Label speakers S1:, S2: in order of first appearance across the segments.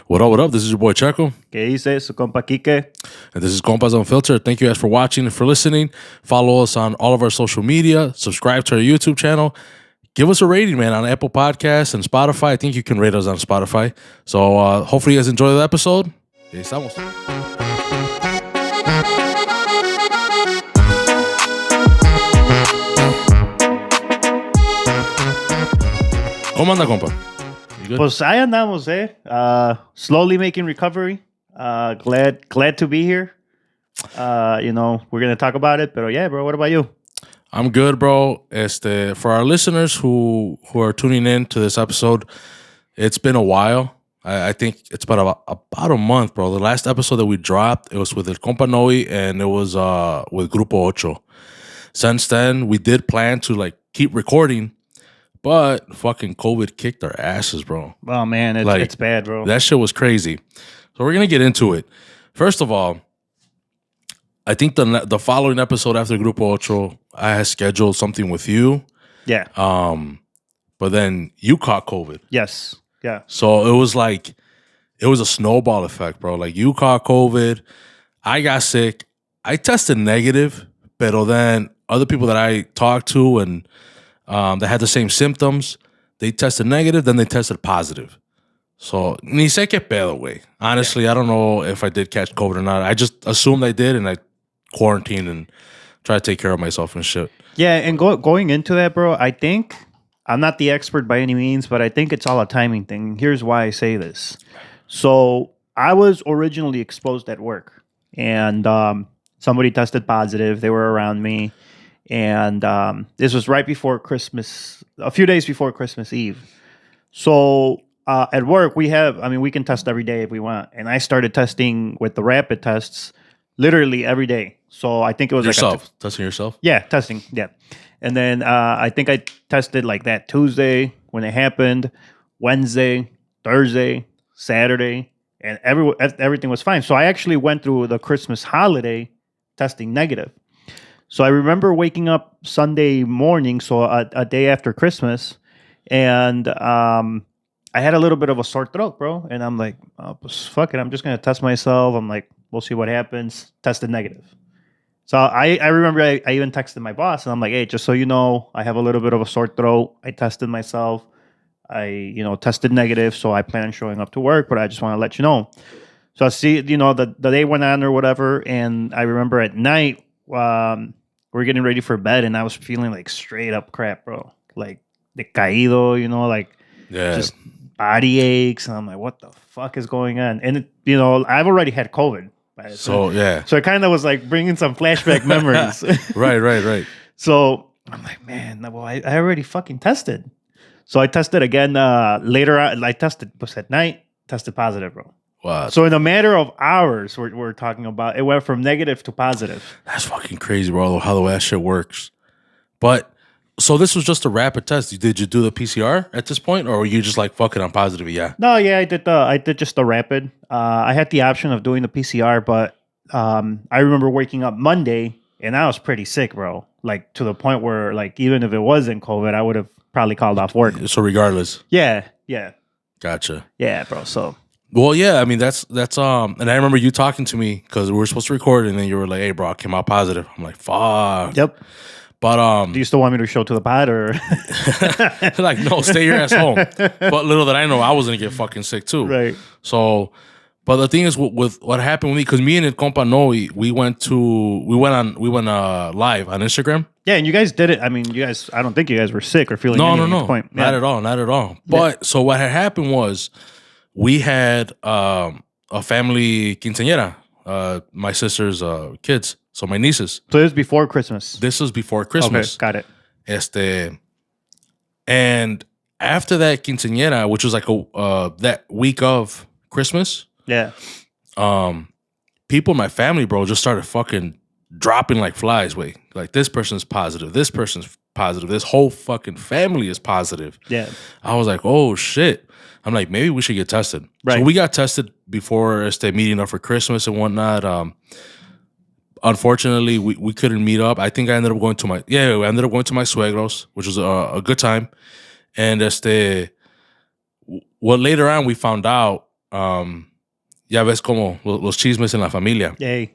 S1: What up, what up? This is your boy Checo.
S2: ¿Qué dice su compa KIKI?
S1: And this is Compas Unfiltered. Thank you guys for watching and for listening. Follow us on all of our social media. Subscribe to our YouTube channel. Give us a rating, man, on Apple Podcasts and Spotify. I think you can rate us on Spotify. So hopefully you guys enjoy the episode. Y estamos. ¿Cómo anda, compa?
S2: Pues ahí andamos, slowly making recovery. Glad to be here. We're going to talk about it. But yeah, bro, what about you?
S1: I'm good, bro. For our listeners who are tuning in to this episode, it's been a while. I think it's about a month, bro. The last episode that we dropped, it was with El Compa Noe, and it was with Grupo Ocho. Since then, we did plan to keep recording, but fucking COVID kicked our asses, bro.
S2: Oh man, it's bad, bro.
S1: That shit was crazy. So we're gonna get into it. First of all, I think the following episode after Grupo Ocho, I had scheduled something with you.
S2: Yeah.
S1: But then you caught COVID.
S2: Yes. Yeah.
S1: So it was a snowball effect, bro. Like you caught COVID, I got sick, I tested negative, but then other people that I talked to and that had the same symptoms, they tested negative, then they tested positive. So ni sé qué pedo, güey. Honestly, yeah. I don't know if I did catch COVID or not. I just assumed I did, and I quarantined and tried to take care of myself and shit.
S2: Yeah, and going into that, bro, I think I'm not the expert by any means, but I think it's all a timing thing. Here's why I say this. So I was originally exposed at work, and somebody tested positive. They were around me, and this was right before Christmas, a few days before Christmas Eve. So at work, we can test every day if we want. And I started testing with the rapid tests literally every day. So I think it was
S1: testing yourself?
S2: Yeah, testing. Yeah. And then I think I tested like that Tuesday when it happened, Wednesday, Thursday, Saturday, and everything was fine. So I actually went through the Christmas holiday testing negative. So I remember waking up Sunday morning, so a day after Christmas, and I had a little bit of a sore throat, bro. And I'm like, oh, fuck it. I'm just going to test myself. I'm like, we'll see what happens. Tested negative. So I remember I even texted my boss, and I'm like, hey, just so you know, I have a little bit of a sore throat. I tested myself. I, tested negative, so I plan on showing up to work, but I just want to let you know. So I see, the day went on or whatever, and I remember at night, we're getting ready for bed, and I was feeling like straight up crap, bro. Like decaído, just body aches, and I'm like, what the fuck is going on? And I've already had COVID.
S1: So
S2: it kind of was like bringing some flashback memories.
S1: Right.
S2: So I'm like, man, well, I already fucking tested. So I tested again later. I tested at night, tested positive, bro.
S1: Wow.
S2: So in a matter of hours, we're talking about, it went from negative to positive.
S1: That's fucking crazy, bro, how the way that shit works. But so this was just a rapid test. Did you do the PCR at this point, or were you just like, fuck it, I'm positive? Yeah.
S2: No, yeah, I did just the rapid. I had the option of doing the PCR, but I remember waking up Monday and I was pretty sick, bro. Like to the point where, like, even if it wasn't COVID, I would have probably called off work.
S1: So regardless.
S2: Yeah.
S1: Gotcha.
S2: Yeah, bro. So.
S1: Well, yeah. I mean, that's and I remember you talking to me because we were supposed to record, and then you were like, "Hey, bro, I came out positive." I'm like, "Fuck."
S2: Yep.
S1: But
S2: do you still want me to show to the pod, or
S1: like, no, stay your ass home? But little did I know, I was gonna get fucking sick too.
S2: Right.
S1: So, but the thing is, with what happened with me, because me and El Compa Noe, we went live on Instagram.
S2: Yeah, and you guys did it. I mean, I don't think you guys were sick or feeling
S1: no,
S2: point.
S1: Not at all. But so what had happened was, we had a family quinceañera, my sister's kids. So my nieces.
S2: So this was before Christmas.
S1: This was before Christmas.
S2: Okay, got it.
S1: And after that quinceañera, which was like that week of Christmas.
S2: Yeah.
S1: People in my family, bro, just started fucking dropping like flies. Wait, like this person's positive. This person's positive. This whole fucking family is positive.
S2: Yeah.
S1: I was like, oh shit. I'm like, maybe we should get tested.
S2: Right.
S1: So we got tested before meeting up for Christmas and whatnot. Unfortunately, we couldn't meet up. I think I ended up going to my suegros, which was a good time. And what later on we found out, ya ves como los chismes en la familia.
S2: Yay.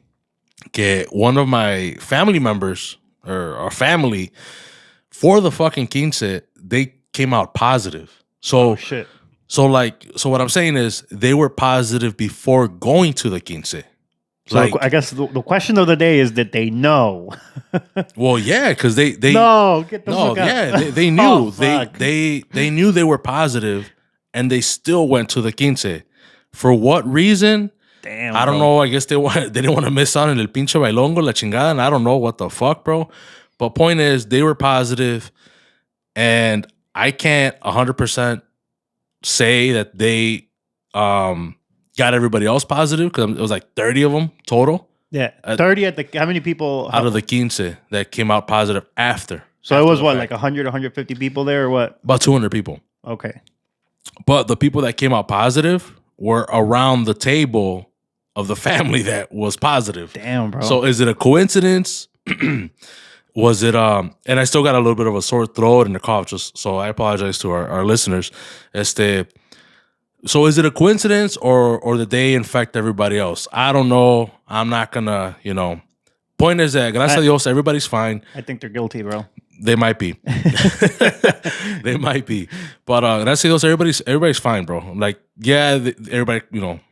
S1: Que one of my family members or our family for the fucking quince, they came out positive. So,
S2: Oh, shit.
S1: so what I'm saying is they were positive before going to the quince.
S2: So
S1: Like,
S2: I guess the question of the day is, did they know?
S1: well, yeah, because they
S2: no, get the
S1: no,
S2: fuck out.
S1: yeah, they knew
S2: Oh, fuck.
S1: they knew they were positive, and they still went to the quince. For what reason?
S2: Damn,
S1: I don't
S2: bro.
S1: know. I guess they didn't want to miss out on el pinche bailongo, la chingada, and I don't know what the fuck, bro. But point is, they were positive, and I can't 100% say that they got everybody else positive because it was like 30 of them total.
S2: Yeah, 30 at the. How many people
S1: out of the quince that came out positive after.
S2: So
S1: after
S2: it was
S1: the
S2: what,
S1: fact.
S2: like 100, 150 people there, or what?
S1: About 200 people.
S2: Okay.
S1: But the people that came out positive were around the table of the family that was positive.
S2: Damn, bro.
S1: So is it a coincidence? Was it and I still got a little bit of a sore throat and a cough, just so I apologize to our listeners. So is it a coincidence or did they infect everybody else? I don't know. I'm not gonna, Point is that gracias a Dios, everybody's fine.
S2: I think they're guilty, bro.
S1: They might be. They might be. But gracias a Dios, everybody's fine, bro. Like, yeah, everybody,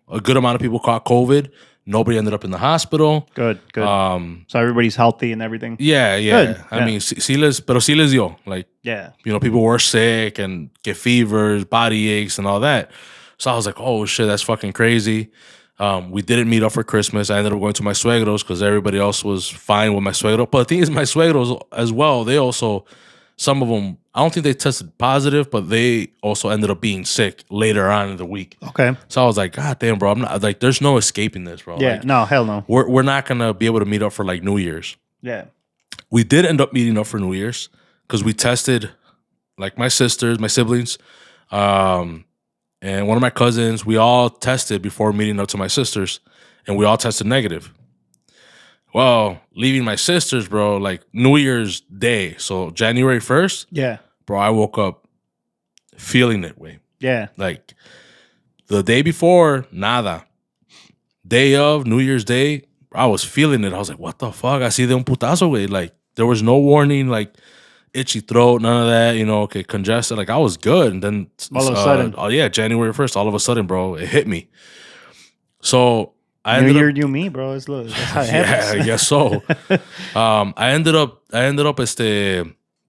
S1: a good amount of people caught COVID. Nobody ended up in the hospital.
S2: Good. So everybody's healthy and everything.
S1: Yeah.
S2: Good.
S1: I mean, sí les dio. Like,
S2: yeah.
S1: People were sick and get fevers, body aches, and all that. So I was like, oh shit, that's fucking crazy. We didn't meet up for Christmas. I ended up going to my suegros because everybody else was fine with my suegro. But the thing is, my suegros as well, they also, some of them, I don't think they tested positive, but they also ended up being sick later on in the week.
S2: Okay.
S1: So I was like, God damn, bro, I'm not like, there's no escaping this, bro.
S2: Yeah,
S1: like,
S2: no, hell no.
S1: We're not gonna be able to meet up for like New Year's.
S2: Yeah.
S1: We did end up meeting up for New Year's because we tested, like my sisters, my siblings, and one of my cousins, we all tested before meeting up to my sisters, and we all tested negative. Well, leaving my sisters, bro, like New Year's Day, so January 1st,
S2: Yeah.
S1: bro, I woke up feeling it way.
S2: Yeah.
S1: Like the day before, nada. Day of, New Year's Day, I was feeling it. I was like, what the fuck? I see de un putazo, way. Like there was no warning, like itchy throat, none of that, okay, congested. Like I was good. And then
S2: all of a sudden.
S1: Oh yeah, January 1st, all of a sudden, bro, it hit me. So I
S2: New
S1: ended
S2: Year,
S1: up,
S2: new me, bro. That's how it
S1: yeah,
S2: happens.
S1: I guess so. I ended up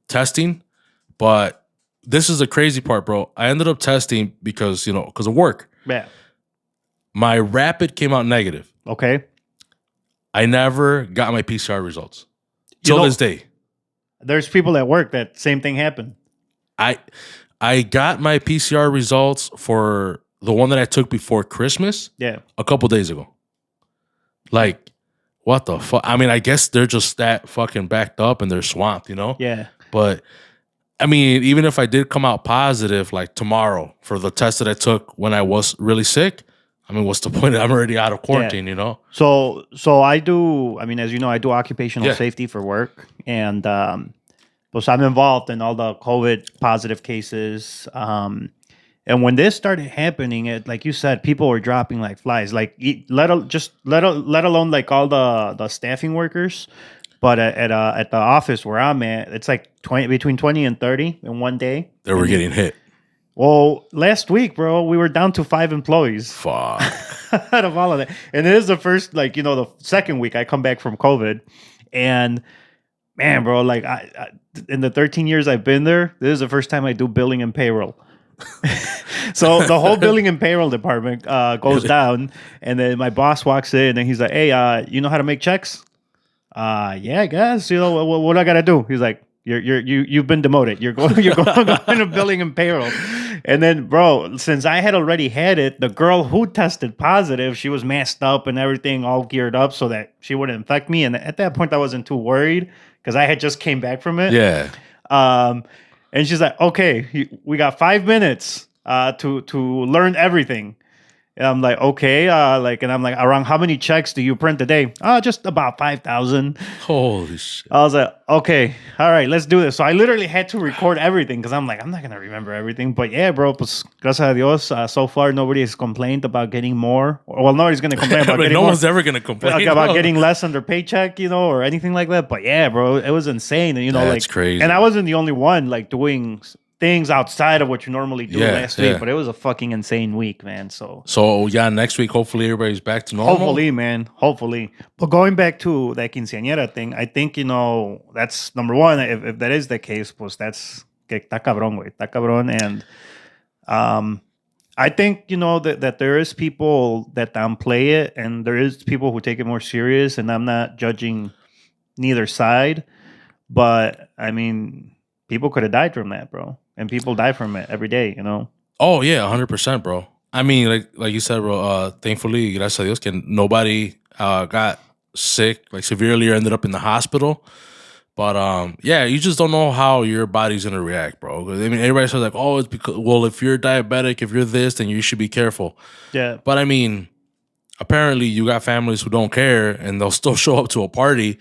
S1: testing, but this is the crazy part, bro. I ended up testing because of work.
S2: Yeah.
S1: My rapid came out negative.
S2: Okay.
S1: I never got my PCR results till this day.
S2: There's people at work that same thing happened.
S1: I got my PCR results for the one that I took before Christmas.
S2: Yeah.
S1: A couple days ago. Like, what the fuck? I mean, I guess they're just that fucking backed up and they're swamped,
S2: Yeah.
S1: But I mean, even if I did come out positive like tomorrow for the test that I took when I was really sick, I mean, what's the point? I'm already out of quarantine,
S2: So I do, I mean, as you know, I do occupational safety for work. And so I'm involved in all the COVID positive cases. And when this started happening, it, like you said, people were dropping like flies. Like let alone like all the staffing workers. But at the office where I'm at, it's like between 20 and 30 in one day.
S1: They were getting hit.
S2: Well, last week, bro, we were down to 5 employees.
S1: Fuck.
S2: Out of all of that. And it is the first, like, the second week I come back from COVID. And man, bro, like I in the 13 years I've been there, this is the first time I do billing and payroll. So the whole billing and payroll department goes down. And then my boss walks in and he's like, hey, you know how to make checks? Yeah, I guess. What I got to do? He's like, You've been demoted. You're going to billing and payroll. And then, bro, since I had already had it, the girl who tested positive, she was masked up and everything, all geared up so that she wouldn't infect me. And at that point, I wasn't too worried because I had just came back from it.
S1: Yeah.
S2: And she's like, okay, we got 5 minutes to learn everything. And I'm like, okay, and I'm like, around how many checks do you print a day? Just about 5,000.
S1: Holy shit.
S2: I was like, okay, all right, let's do this. So I literally had to record everything because I'm like, I'm not gonna remember everything. But yeah, bro, pues gracias a Dios, so far nobody has complained about getting more. Well, nobody's gonna complain about getting
S1: no
S2: more.
S1: one's ever gonna complain
S2: Like, about
S1: bro.
S2: getting less on their paycheck, or anything like that. But yeah, bro, it was insane. And
S1: That's crazy.
S2: And I wasn't the only one like doing things outside of what you normally do last week. But it was a fucking insane week, man. So
S1: yeah, next week hopefully everybody's back to normal.
S2: hopefully, man, hopefully. But going back to that quinceañera thing, I think that's number one. If that is the case, pues that's que está cabrón, güey, está cabrón. And I think that there is people that downplay it, and there is people who take it more serious. And I'm not judging neither side, but I mean, people could have died from that, bro, and people die from it every day.
S1: Oh yeah, 100%, bro. I mean, like you said, bro. Thankfully, gracias a Dios, nobody got sick, like severely, or ended up in the hospital. But yeah, you just don't know how your body's gonna react, bro. I mean, everybody says like, oh, it's because, well, if you're diabetic, if you're this, then you should be careful.
S2: Yeah.
S1: But I mean, apparently, you got families who don't care, and they'll still show up to a party.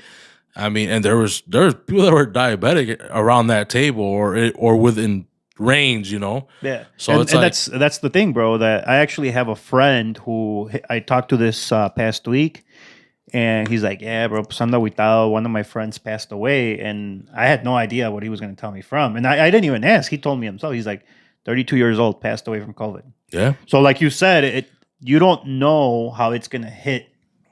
S1: I mean, and there's people that were diabetic around that table or within range,
S2: Yeah.
S1: So
S2: and that's the thing, bro. That I actually have a friend who I talked to this past week, and he's like, "Yeah, bro, pues ando agüitado. One of my friends passed away, and I had no idea what he was going to tell me from, and I didn't even ask. He told me himself. He's like, 32 years old, passed away from COVID.
S1: Yeah.
S2: So, like you said, you don't know how it's going to hit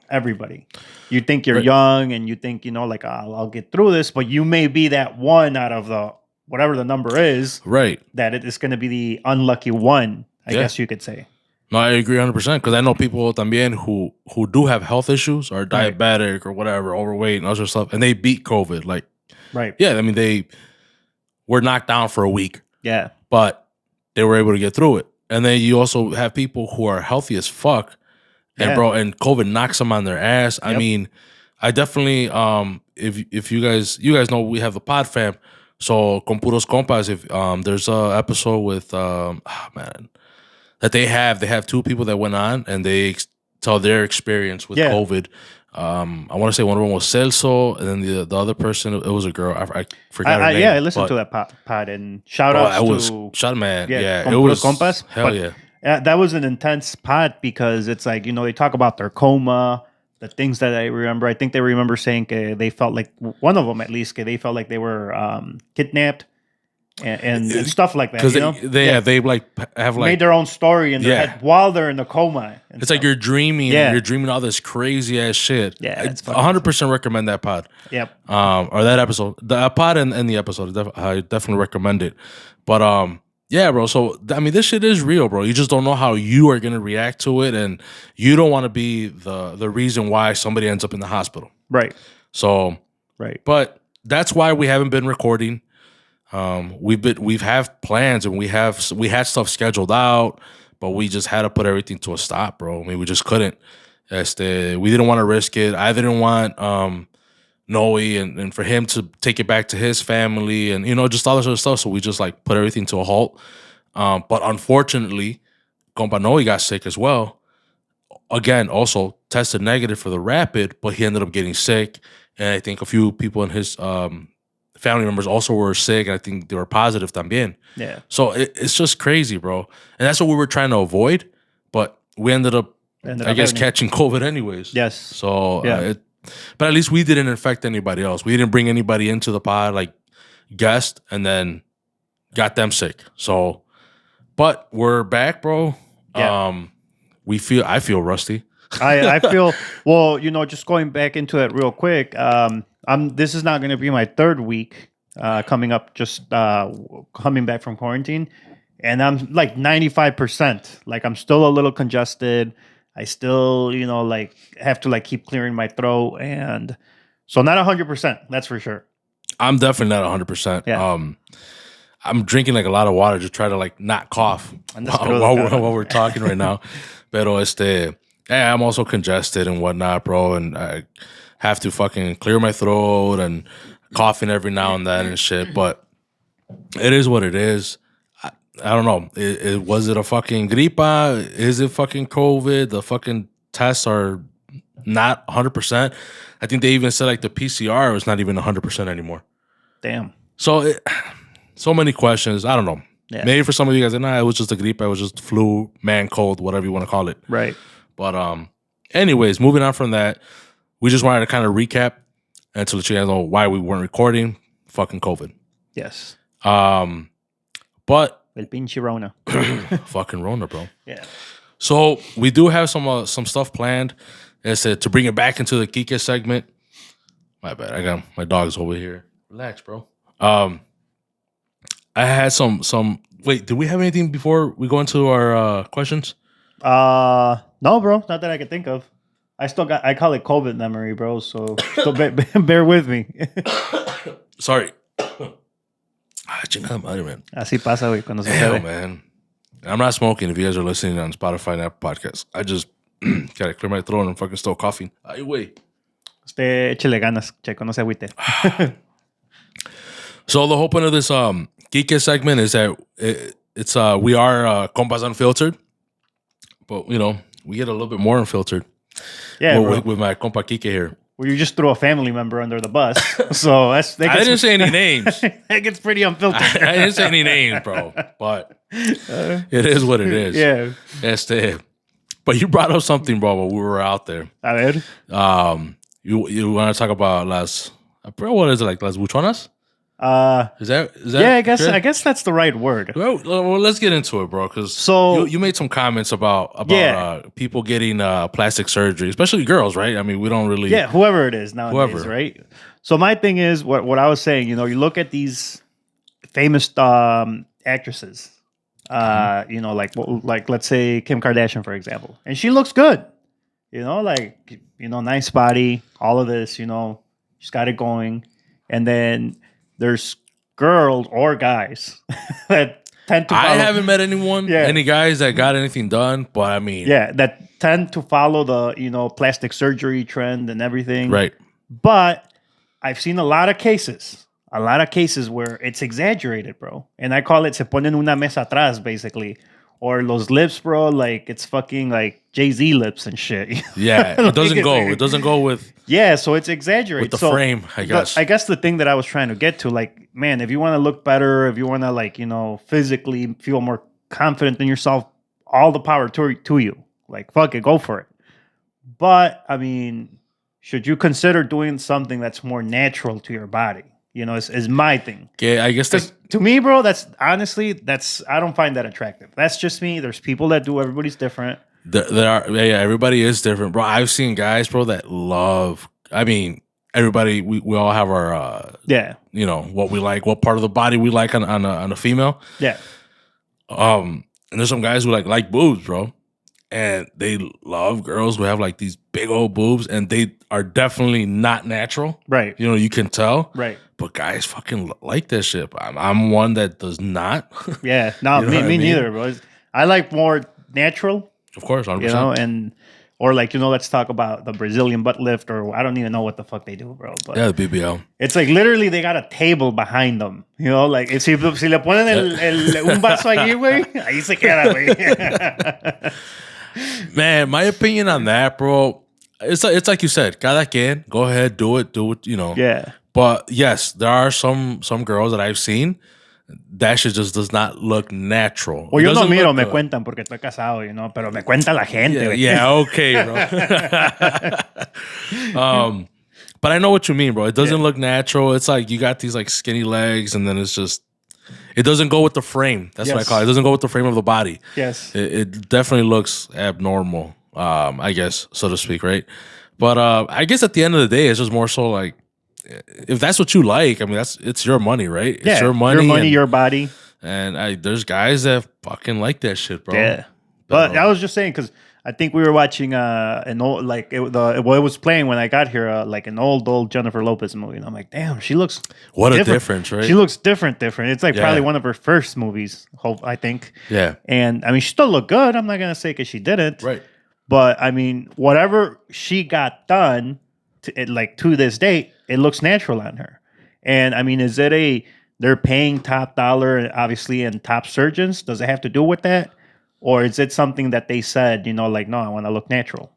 S2: everybody. You think you're young and you think, like, I'll get through this, but you may be that one out of the whatever the number is,
S1: right?
S2: That it is going to be the unlucky one, I guess you could say.
S1: No, I agree 100% because I know people también who do have health issues, or diabetic or whatever, overweight and other stuff, and they beat COVID. Like, yeah, I mean, they were knocked down for a week.
S2: Yeah.
S1: But they were able to get through it. And then you also have people who are healthy as fuck. And bro, and COVID knocks them on their ass. I mean, I definitely if you guys know we have the pod fam. So con puros compas, if there's a episode with that they have two people that went on and they tell their experience with COVID. I want to say one of them was Celso, and then the other person, it was a girl. I forgot her name.
S2: Yeah, I listened to that pod, and shout out to
S1: man. Yeah,
S2: it was compas.
S1: Hell yeah.
S2: That was an intense pod because it's like, they talk about their coma, the things that I remember. I think they remember saying they felt like, one of them at least, they felt like they were kidnapped and stuff like that.
S1: Because they like have like
S2: made their own story in their head while they're in the coma.
S1: It's like you're dreaming. Yeah. You're dreaming all this crazy ass shit.
S2: Yeah,
S1: I 100% recommend that pod.
S2: Yep.
S1: Or that episode, the pod and the episode. I definitely recommend it. But yeah, bro. So I mean, this shit is real, bro. You just don't know how you are gonna react to it, and you don't want to be the reason why somebody ends up in the hospital.
S2: Right.
S1: So but that's why we haven't been recording. We've have plans and we had stuff scheduled out, but we just had to put everything to a stop, bro. I mean, we just couldn't. We didn't want to risk it. I didn't want Noe and for him to take it back to his family and just all this other stuff. So we just like put everything to a halt. But unfortunately, Compa Noe got sick as well. Again, also tested negative for the rapid, but he ended up getting sick. And I think a few people in his family members also were sick, and I think they were positive también.
S2: Yeah.
S1: So it's just crazy, bro. And that's what we were trying to avoid, but we ended up catching COVID anyways.
S2: Yes.
S1: So, but at least we didn't infect anybody else. We didn't bring anybody into the pod, like guest, and then got them sick. So, but we're back, bro.
S2: Yeah.
S1: I feel rusty.
S2: I feel, well, just going back into it real quick, this is not going to be my third week coming up, just coming back from quarantine, and I'm like 95%. Like, I'm still a little congested. I still, like have to like keep clearing my throat, and so not 100%. That's for sure.
S1: I'm definitely not 100%.
S2: Yeah.
S1: I'm drinking like a lot of water to try to like not cough while we're talking right now. Pero yeah, I'm also congested and whatnot, bro, and I have to fucking clear my throat and coughing every now and then and shit. But it is what it is. I don't know. Was it a fucking gripa? Is it fucking COVID? The fucking tests are not 100%. I think they even said like the PCR was not even 100% anymore.
S2: Damn.
S1: So, so many questions. I don't know.
S2: Yeah.
S1: Maybe for some of you guys, it was just a gripe. It was just flu, man, cold, whatever you want to call it.
S2: Right.
S1: But anyways, moving on from that, we just wanted to kind of recap and to let you guys know why we weren't recording. Fucking COVID.
S2: Yes.
S1: But
S2: El pinche Rona.
S1: fucking Rona, bro.
S2: Yeah.
S1: So we do have some stuff planned. As I said, to bring it back into the KIKI segment. My bad. I got my dogs over here. Relax, bro. I had some. Wait, did we have anything before we go into our questions?
S2: No, bro. Not that I can think of. I call it COVID memory, bro. So still bear with me.
S1: Sorry. Chingada madre, man.
S2: Así pasa, güey, cuando se
S1: Damn,
S2: puede.
S1: man. I'm not smoking if you guys are listening on Spotify and Apple Podcasts. I just gotta clear my throat and I'm fucking still coughing. Ay, güey.
S2: Usted échele ganas, Checo, no se agüite.
S1: So the whole point of this KIKI segment is that we are Compas Unfiltered, but you know we get a little bit more unfiltered.
S2: Yeah,
S1: with my compa KIKI here.
S2: Well, you just threw a family member under the bus, so I
S1: didn't say any names.
S2: That gets pretty unfiltered.
S1: I didn't say any names, bro. But it is what it is.
S2: Yeah.
S1: But you brought up something, bro, when we were out there.
S2: A ver.
S1: You want to talk about what is it, like las buchonas? Is that
S2: yeah,
S1: good?
S2: I guess that's the right word.
S1: Well, let's get into it, bro. Because you made some comments about people getting plastic surgery, especially girls, right? I mean, we don't really
S2: whoever it is nowadays, right? So my thing is what I was saying. You know, you look at these famous actresses. You know, like let's say Kim Kardashian, for example, and she looks good. You know, nice body, all of this. You know, she's got it going, and then there's girls or guys that tend to follow.
S1: I haven't met any guys that got anything done, but I mean,
S2: that tend to follow the plastic surgery trend and everything,
S1: right?
S2: But I've seen a lot of cases where it's exaggerated, bro, and I call it se ponen una mesa atrás, basically. Or those lips, bro, like it's fucking like Jay-Z lips and shit.
S1: Yeah, it doesn't go. It doesn't go with.
S2: Yeah, so it's exaggerated.
S1: With the frame, I guess.
S2: I guess the thing that I was trying to get to, like, man, if you want to look better, if you want to, physically feel more confident in yourself, all the power to you. Like, fuck it, go for it. But, I mean, should you consider doing something that's more natural to your body? Is my thing.
S1: Okay, I guess
S2: to me, bro, that's honestly, I don't find that attractive. That's just me. There's people that do. Everybody's different.
S1: There are, everybody is different, bro. I've seen guys, bro, that love. I mean, everybody, we all have our what we like, what part of the body we like on a female.
S2: Yeah.
S1: And there's some guys who like boobs, bro. And they love girls who have like these big old boobs, and they are definitely not natural.
S2: Right.
S1: You can tell.
S2: Right.
S1: But guys fucking like that shit. I'm one that does not.
S2: Yeah. No, me neither, bro. I like more natural.
S1: Of course, 100%.
S2: Or let's talk about the Brazilian butt lift, or I don't even know what the fuck they do, bro. But
S1: yeah, the BBL.
S2: It's like literally they got a table behind them. Like si le ponen un vaso allí, güey, ahí se queda, güey.
S1: Man, my opinion on that, bro, it's like you said, cada quien, go ahead, do it,
S2: Yeah.
S1: But yes, there are some girls that I've seen that shit just does not look natural.
S2: Well, yo no miro, me cuentan porque estoy casado, pero me cuenta la gente.
S1: Yeah, okay, bro. But I know what you mean, bro. It doesn't look natural. It's like you got these like skinny legs, and then it's just it doesn't go with the frame. That's what I call it. It doesn't go with the frame of the body.
S2: Yes.
S1: It definitely looks abnormal, I guess, so to speak, right? But I guess at the end of the day, it's just more so like, if that's what you like, I mean, it's your money, right?
S2: Yeah,
S1: it's your money,
S2: your body.
S1: And there's guys that fucking like that shit, bro.
S2: Yeah. But I was just saying, because I think we were watching an old, it was playing when I got here, like an old Jennifer Lopez movie. And I'm like, damn, she looks
S1: what
S2: different.
S1: A difference, right?
S2: She looks different. It's like probably one of her first movies, I think.
S1: Yeah.
S2: And I mean, she still looked good. I'm not going to say because she didn't.
S1: Right.
S2: But I mean, whatever she got done to this date, it looks natural on her. And I mean, is it a they're paying top dollar, obviously, and top surgeons? Does it have to do with that? Or is it something that they said, like, no, I want to look natural,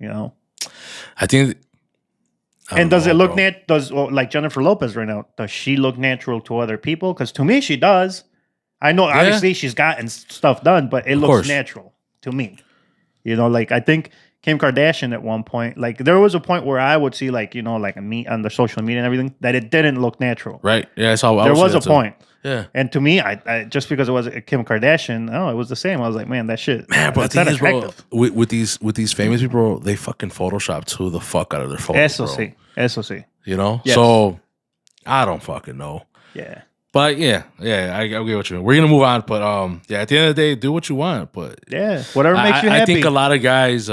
S1: I think.
S2: And does it look like Jennifer Lopez right now? Does she look natural to other people? Because to me, she does. I know, obviously, she's gotten stuff done, but it looks natural to me. Like I think Kim Kardashian at one point, like there was a point where I would see, like like me on the social media and everything, that it didn't look natural.
S1: Right? Yeah, I saw.
S2: There was a point.
S1: Yeah.
S2: And to me, I just because it was Kim Kardashian, it was the same. I was like, man, that shit.
S1: Man, but
S2: that's not
S1: attractive. Bro, with these famous people, they fucking Photoshop to the fuck out of their photos.
S2: SOC.
S1: Yes. So I don't fucking know.
S2: Yeah.
S1: But yeah, I get what you mean. We're gonna move on, but at the end of the day, do what you want. But
S2: yeah, whatever makes you happy.
S1: I think a lot of guys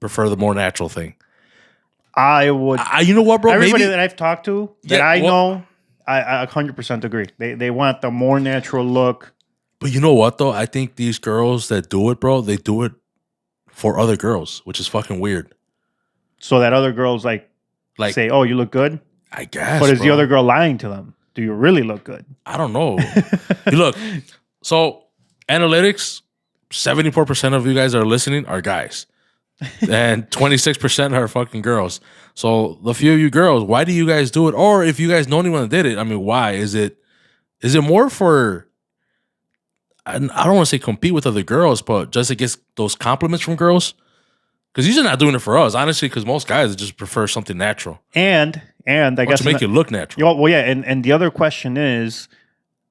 S1: prefer the more natural thing.
S2: I would.
S1: You know what, bro?
S2: Everybody that I've talked to that I know, I 100% agree. They want the more natural look.
S1: But you know what though? I think these girls that do it, bro, they do it for other girls, which is fucking weird.
S2: So that other girls like say, "Oh, you look good."
S1: I guess.
S2: But is the other girl lying to them? Do you really look good?
S1: I don't know. You look. So analytics, 74% of you guys that are listening are guys, and 26% are fucking girls. So the few of you girls, why do you guys do it? Or if you guys know anyone that did it, I mean, why? Is it more for? I don't want to say compete with other girls, but just to get those compliments from girls. Because you're not doing it for us, honestly. Because most guys just prefer something natural,
S2: and I guess
S1: to make it look natural.
S2: Well, yeah, and the other question is,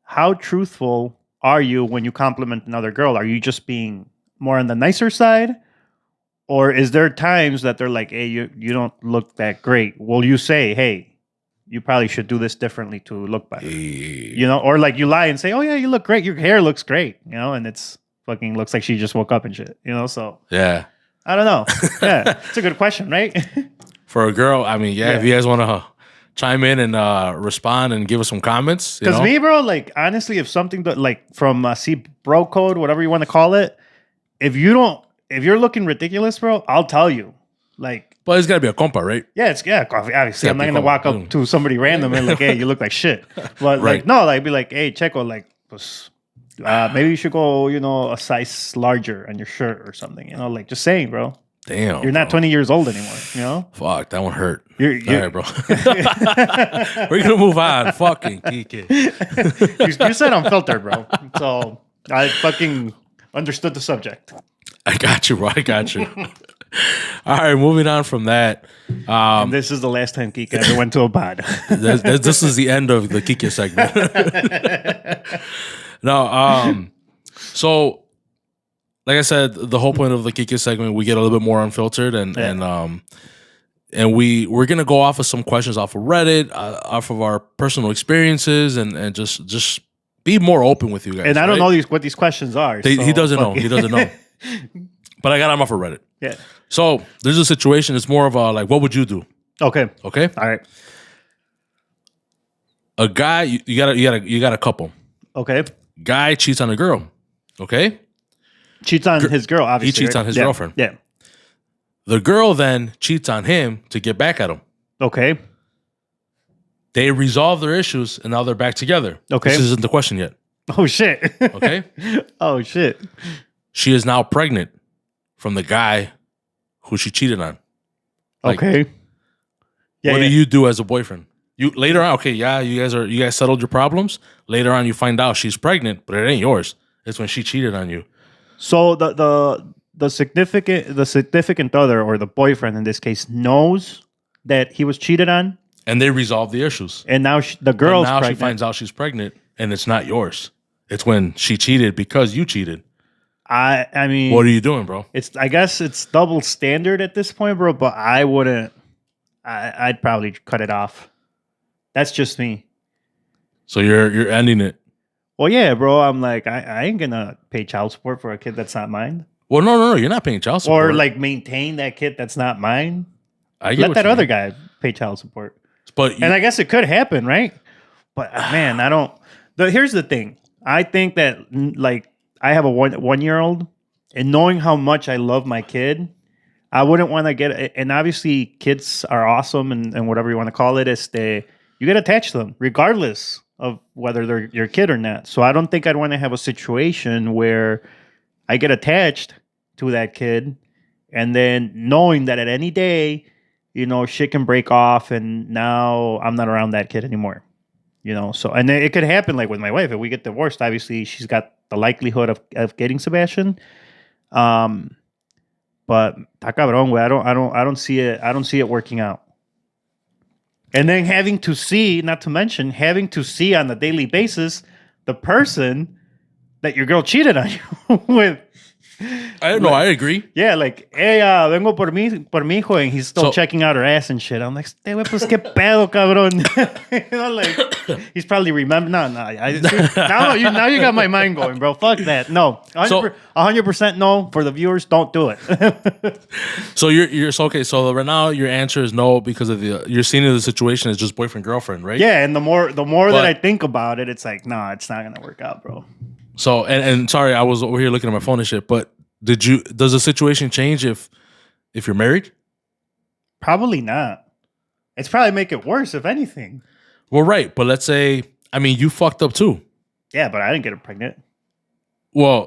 S2: how truthful are you when you compliment another girl? Are you just being more on the nicer side, or is there times that they're like, "Hey, you don't look that great"? Will you say, "Hey, you probably should do this differently to look better"? Or like you lie and say, "Oh yeah, you look great. Your hair looks great," and it's fucking looks like she just woke up and shit. So
S1: yeah.
S2: I don't know. Yeah, it's a good question, right?
S1: For a girl, I mean, if you guys want to chime in and respond and give us some comments.
S2: Because me, bro, like, honestly, if something that, like, from bro code, whatever you want to call it, if you're looking ridiculous, bro, I'll tell you. Like,
S1: but it's got to be a compa, right?
S2: Yeah, obviously. I'm not going to walk up to somebody random and like, hey, you look like shit. But like, no, like, be like, hey, Checo, like, maybe you should go, a size larger on your shirt or something, like just saying, bro.
S1: Damn.
S2: You're not 20 years old anymore,
S1: Fuck, that one hurt.
S2: You're
S1: all right, bro. We're going to move on. Fucking Kiki.
S2: You said unfiltered, bro. So I fucking understood the subject.
S1: I got you, bro. I got you. All right, moving on from that.
S2: And this is the last time Kiki ever went to a pod.
S1: This is the end of the Kiki segment. No, so like I said, the whole point of the Kiki segment, we get a little bit more unfiltered, and we're gonna go off of some questions off of Reddit, off of our personal experiences, and just be more open with you guys.
S2: And I don't know what these questions are.
S1: He doesn't know. He doesn't know. But I got them off of Reddit.
S2: Yeah.
S1: So there's a situation. It's more of a like, what would you do?
S2: Okay.
S1: All
S2: right.
S1: A guy, you got a couple.
S2: Okay.
S1: Guy cheats on a girl. Okay.
S2: Cheats on his girl, obviously.
S1: He cheats on his girlfriend.
S2: Yeah.
S1: The girl then cheats on him to get back at him.
S2: Okay.
S1: They resolve their issues and now they're back together.
S2: Okay.
S1: This isn't the question yet.
S2: Oh, shit.
S1: Okay.
S2: Oh, shit.
S1: She is now pregnant from the guy who she cheated on. Like,
S2: okay.
S1: Yeah, what do you do as a boyfriend? You later on, okay, yeah, you guys settled your problems. Later on, you find out she's pregnant, but it ain't yours. It's when she cheated on you.
S2: So the significant other or the boyfriend in this case knows that he was cheated on,
S1: and they resolve the issues.
S2: And now the girl's pregnant.
S1: She finds out she's pregnant, and it's not yours. It's when she cheated because you cheated.
S2: I mean,
S1: what are you doing, bro?
S2: I guess it's double standard at this point, bro. But I wouldn't. I'd probably cut it off. That's just me.
S1: So you're ending it.
S2: Well, yeah, bro. I'm like, I ain't gonna pay child support for a kid that's not mine.
S1: Well, no, you're not paying child support.
S2: Or like maintain that kid that's not mine.
S1: Let
S2: that other guy pay child support.
S1: And
S2: I guess it could happen, right? But man, I don't. Here's the thing. I think that like I have a 1-year-old, and knowing how much I love my kid, I wouldn't want to get. And obviously, kids are awesome, and whatever you want to call it, you get attached to them, regardless of whether they're your kid or not. So I don't think I'd want to have a situation where I get attached to that kid, and then knowing that at any day, shit can break off, and now I'm not around that kid anymore. So and it could happen like with my wife. If we get divorced, obviously she's got the likelihood of getting Sebastian. But está cabrón, güey. I don't see it. I don't see it working out. And then having to see, not to mention, having to see on a daily basis the person that your girl cheated on you with.
S1: I don't know. I agree.
S2: Yeah, like, hey, vengo por mi hijo, and he's still checking out her ass and shit. I'm like, este güey, pues qué pedo, cabrón. Like, he's probably remember. No. Now you got my mind going, bro. Fuck that. No, 100% no. For the viewers, don't do it.
S1: So you're okay. So right now your answer is no because of you're seeing the situation as just boyfriend girlfriend, right?
S2: Yeah, and the more that I think about it, it's like, nah, it's not gonna work out, bro.
S1: So and sorry, I was over here looking at my phone and shit. But does the situation change if you're married?
S2: Probably not. It's probably make it worse, if anything.
S1: Well, right, but let's say, I mean, you fucked up too.
S2: Yeah, but I didn't get her pregnant.
S1: Well,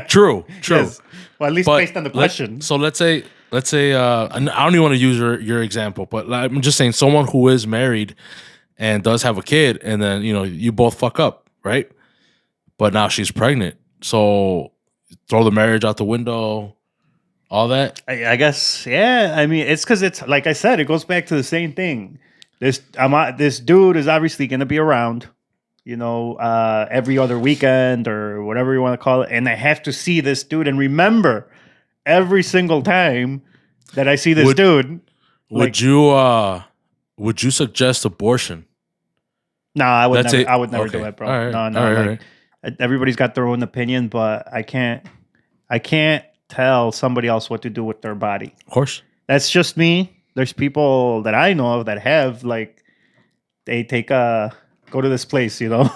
S1: true.
S2: Yes. Well, at least based on the question.
S1: So let's say, I don't even want to use your example, but I'm just saying someone who is married and does have a kid, and then you both fuck up, right? But now she's pregnant, so throw the marriage out the window, all that.
S2: I guess, yeah. I mean, it's because it's like I said, it goes back to the same thing. This dude is obviously going to be around, every other weekend or whatever you want to call it, and I have to see this dude and remember every single time that I see this dude.
S1: Would you suggest abortion?
S2: No, I would never. I would never do it, bro.
S1: Right.
S2: No. Right. Everybody's got their own opinion, but I can't tell somebody else what to do with their body.
S1: Of course.
S2: That's just me. There's people that I know of that have, like, they take go to this place, They'll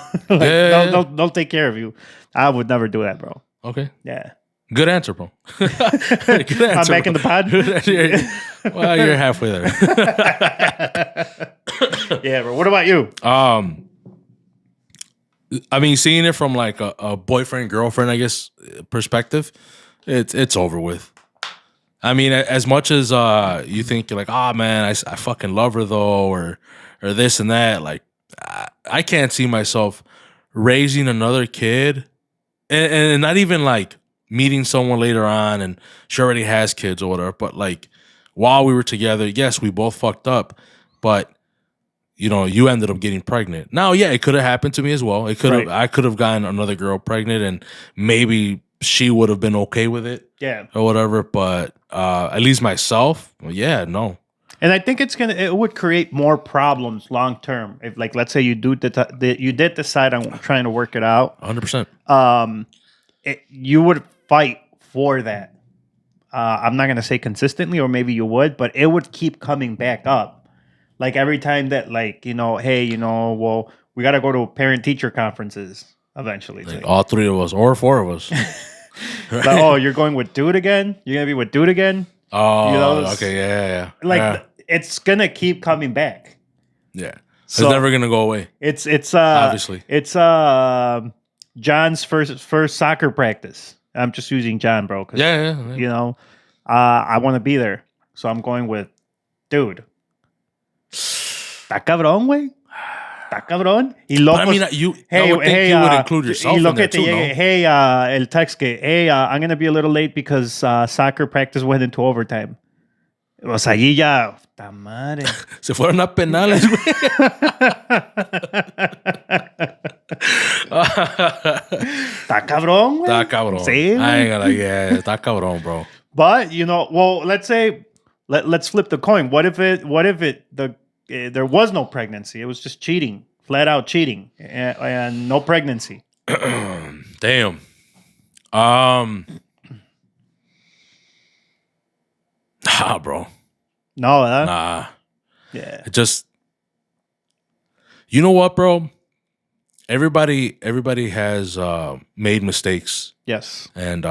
S2: take care of you. I would never do that, bro.
S1: Okay.
S2: Yeah.
S1: Good answer, bro. Good answer,
S2: I'm back in the pod.
S1: Well, you're halfway there.
S2: Yeah, bro. What about you?
S1: I mean, seeing it from like a boyfriend girlfriend, I guess, perspective, it's over with. I mean, as much as you think you're like, oh man, I fucking love her though, or this and that. Like, I can't see myself raising another kid, and not even like meeting someone later on, and she already has kids or whatever. But like while we were together, yes, we both fucked up, but you ended up getting pregnant. Now, yeah, it could have happened to me as well. It could have. Right. I could have gotten another girl pregnant, and maybe she would have been okay with it.
S2: Yeah. Or
S1: whatever. But at least myself, well, yeah, no.
S2: And I think it would create more problems long term. If, like, let's say you did decide on trying to work it out.
S1: 100%.
S2: You would fight for that. I'm not gonna say consistently, or maybe you would, but it would keep coming back up. Like every time that, like, hey, well, we got to go to parent-teacher conferences eventually.
S1: Like all three of us or four of us.
S2: Right? Like, oh, you're going with dude again? You're going to be with dude again?
S1: Oh, okay, yeah.
S2: Like, it's going to keep coming back.
S1: Yeah. It's never going to go away.
S2: It's
S1: obviously.
S2: It's John's first soccer practice. I'm just using John, bro.
S1: Yeah.
S2: I want to be there. So I'm going with dude. Está cabrón, güey. Está cabrón. Y luego,
S1: I mean, you would include yourself in there too, no?
S2: Hey, el text que, hey, I'm going to be a little late because soccer practice went into overtime. O sea, allí ya, puta madre.
S1: Se fueron a penales, güey.
S2: Está cabrón, güey.
S1: Está cabrón.
S2: Sí,
S1: yeah, está cabrón, bro.
S2: But, well, let's say, let's flip the coin. What if there was no pregnancy? It was just cheating, flat out cheating, and no pregnancy.
S1: Damn. Nah, bro.
S2: No,
S1: nah.
S2: Yeah.
S1: It just. You know what, bro? Everybody has made mistakes.
S2: Yes.
S1: And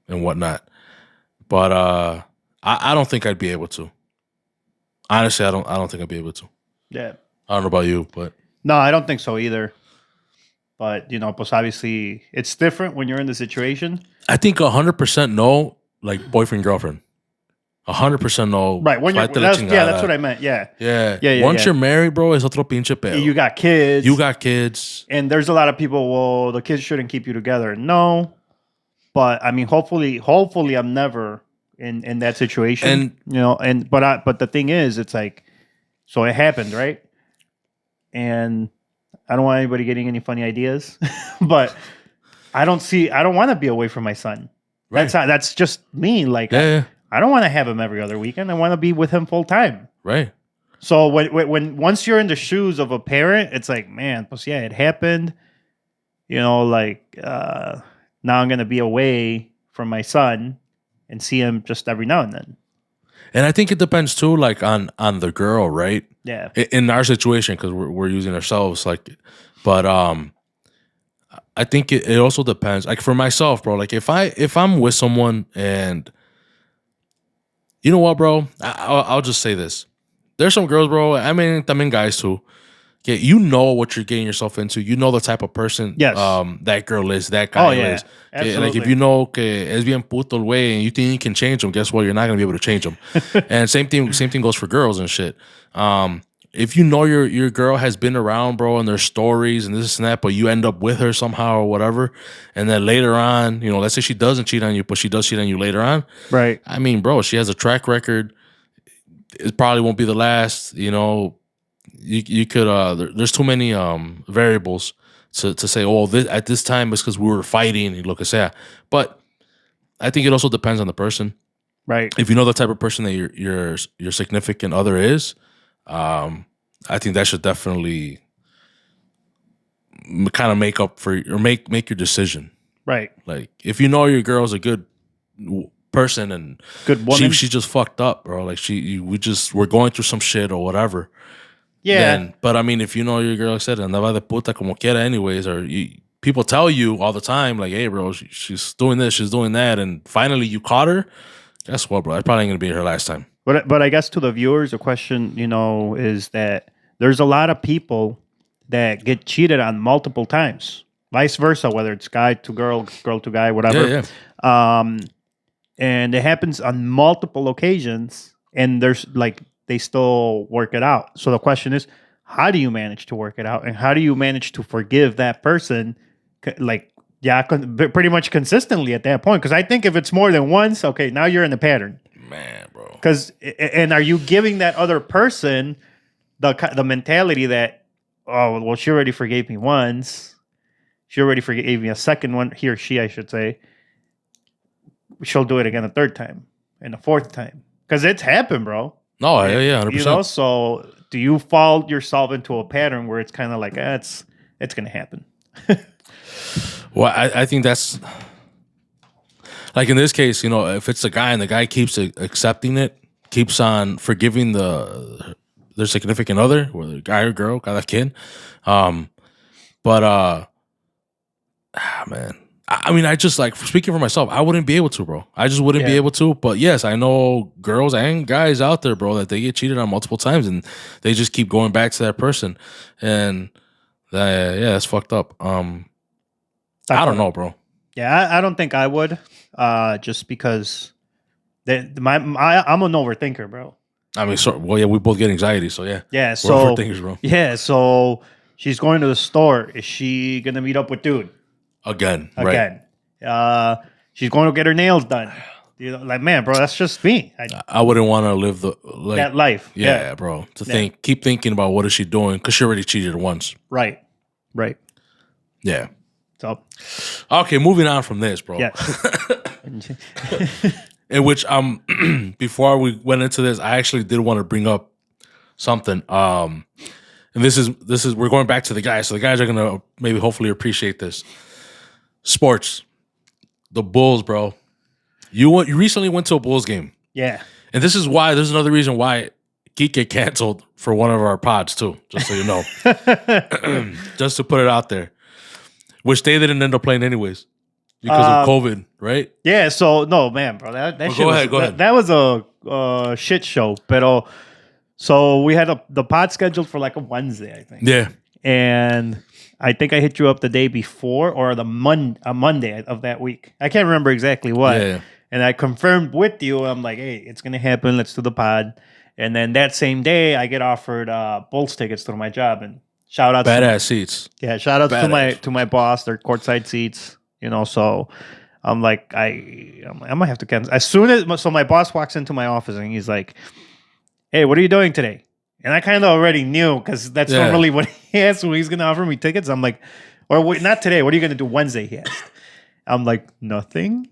S1: whatnot, but I don't think I'd be able to. Honestly, I don't think I'd be able to.
S2: Yeah.
S1: I don't know about you, but
S2: No, I don't think so either. But, pues obviously it's different when you're in the situation.
S1: I think 100% no, like boyfriend, girlfriend. 100% no.
S2: Right. When you're, that's what I meant. Yeah.
S1: Yeah.
S2: Yeah.
S1: Once you're married, bro, es otro pinche pedo.
S2: You got kids.
S1: You got kids.
S2: And there's a lot of people, well, the kids shouldn't keep you together. No. But I mean, hopefully I'm never in that situation. And but the thing is, it's like, so it happened, right? And I don't want anybody getting any funny ideas, but I don't want to be away from my son. Right. That's just me. Like, I don't want to have him every other weekend. I want to be with him full time.
S1: Right.
S2: So once you're in the shoes of a parent, it's like, man, pues yeah, it happened. Like now I'm gonna be away from my son and see him just every now and then.
S1: And I think it depends too, like on the girl, right?
S2: Yeah.
S1: In our situation, because we're using ourselves, like, but I think it also depends. Like for myself, bro. Like if I'm with someone and you know what, bro, I'll just say this. There's some girls, bro. I mean guys too. Okay, you know what you're getting yourself into. You know the type of person that girl is, that guy is. Okay, like if you know que es bien puto el güey and you think you can change him, guess what? You're not gonna be able to change him. And same thing goes for girls and shit. If you know your girl has been around, bro, and there's stories and this and that, but you end up with her somehow or whatever, and then later on, let's say she doesn't cheat on you, but she does cheat on you later on.
S2: Right.
S1: I mean, bro, she has a track record. It probably won't be the last, You could there's too many variables to say, oh, at this time it's because we were fighting, lo que sea. But I think it also depends on the person.
S2: Right.
S1: If you know the type of person that your significant other is, I think that should definitely kind of make up for or make your decision.
S2: Right.
S1: Like if you know your girl's a good person and
S2: good woman,
S1: she just fucked up, bro. Like we're going through some shit or whatever.
S2: Yeah.
S1: But I mean, if you know your girl, like I said, andaba de puta como quiera anyways, or people tell you all the time, like, hey, bro, she's doing this, she's doing that, and finally you caught her, guess what, bro? That's probably going to be her last time.
S2: But I guess to the viewers, the question, is that there's a lot of people that get cheated on multiple times, vice versa, whether it's guy to girl, girl to guy, whatever.
S1: Yeah.
S2: And it happens on multiple occasions, and there's like, they still work it out. So the question is, how do you manage to work it out? And how do you manage to forgive that person? Like, pretty much consistently at that point. Because I think if it's more than once, okay, now you're in the pattern.
S1: Man, bro.
S2: And are you giving that other person the mentality that, oh, well, she already forgave me once. She already forgave me a second one. He or she, I should say. She'll do it again a third time and a fourth time. Because it's happened, bro.
S1: No, yeah, 100%.
S2: So do you fall yourself into a pattern where it's kind of like, it's going to happen?
S1: Well, I think that's like in this case, if it's a guy and the guy keeps accepting it, keeps on forgiving their significant other, whether guy or girl, got a kid. Man, I mean, I just like speaking for myself, I wouldn't be able to, bro. I just wouldn't be able to. But yes, I know girls and guys out there, bro, that they get cheated on multiple times and they just keep going back to that person. And that's fucked up. I don't know, bro.
S2: Yeah, I don't think I would. Just because I'm an overthinker, bro.
S1: I mean, we both get anxiety, so yeah.
S2: Yeah,
S1: we're
S2: so
S1: overthinkers, bro.
S2: Yeah, so she's going to the store. Is she gonna meet up with dude?
S1: Again, right?
S2: She's going to get her nails done. Like, man, bro, that's just me.
S1: I wouldn't want to live
S2: that life.
S1: Yeah, bro. Keep thinking about what is she doing because she already cheated once.
S2: Right.
S1: Yeah.
S2: So,
S1: okay, moving on from this, bro.
S2: Yeah.
S1: In which before we went into this, I actually did want to bring up something. And this is we're going back to the guys, so the guys are gonna maybe hopefully appreciate this. Sports, the Bulls, bro. You recently went to a Bulls game.
S2: Yeah.
S1: And this is another reason why KIKI canceled for one of our pods too, just so you know. Just to put it out there. Which they didn't end up playing anyways. Because of COVID, right?
S2: Yeah, so no, man, bro.
S1: Go ahead.
S2: That was a shit show. So we had the pod scheduled for like a Wednesday, I think.
S1: Yeah.
S2: and I think I hit you up the day before or a Monday of that week. I can't remember exactly what.
S1: Yeah.
S2: And I confirmed with you. I'm like, hey, it's gonna happen. Let's do the pod. And then that same day, I get offered Bulls tickets to my job. And shout out
S1: Badass seats.
S2: Yeah, shout out
S1: Badass.
S2: to my boss. They're courtside seats. So I'm like, I'm gonna have to cancel as soon as. So my boss walks into my office and he's like, "Hey, what are you doing today?" And I kind of already knew because that's normally what he asks when he's gonna offer me tickets. I'm like, or wait, not today. What are you gonna do Wednesday? He asked. I'm like, nothing.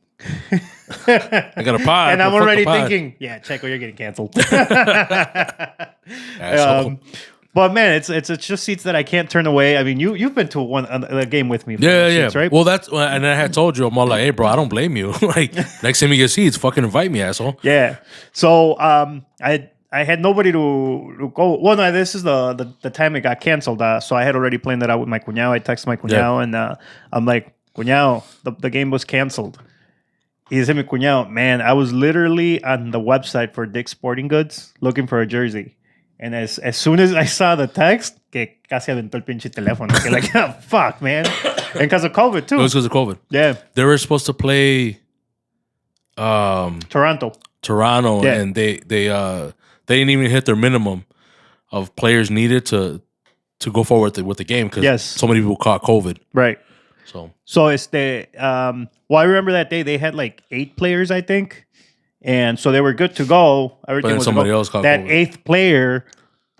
S1: I got a pod,
S2: and I'm already thinking, yeah, Checo, you're getting canceled. But man, it's just seats that I can't turn away. I mean, you've been to a game with me. Seats, right?
S1: Well, and I had told you, I'm all like, hey, bro, I don't blame you. Like, next time you get seats, fucking invite me, asshole.
S2: Yeah. So I had nobody to go. Well, no, this is the time it got canceled. So I had already planned that out with my cuñado. I texted my cuñado and I'm like, cuñado, the game was canceled. He said, mi cuñado, man, I was literally on the website for Dick's Sporting Goods looking for a jersey. And as soon as I saw the text, que casi aventó el pinche teléfono. Que like, oh, fuck, man. And because of COVID, too.
S1: It was because of COVID.
S2: Yeah.
S1: They were supposed to play
S2: Toronto.
S1: Yeah. And they didn't even hit their minimum of players needed to go forward with the game because so many people caught COVID.
S2: Right. So it's well, I remember that day they had like 8 players, I think. And so they were good to go. Everything was
S1: somebody else caught
S2: that
S1: COVID.
S2: 8th player,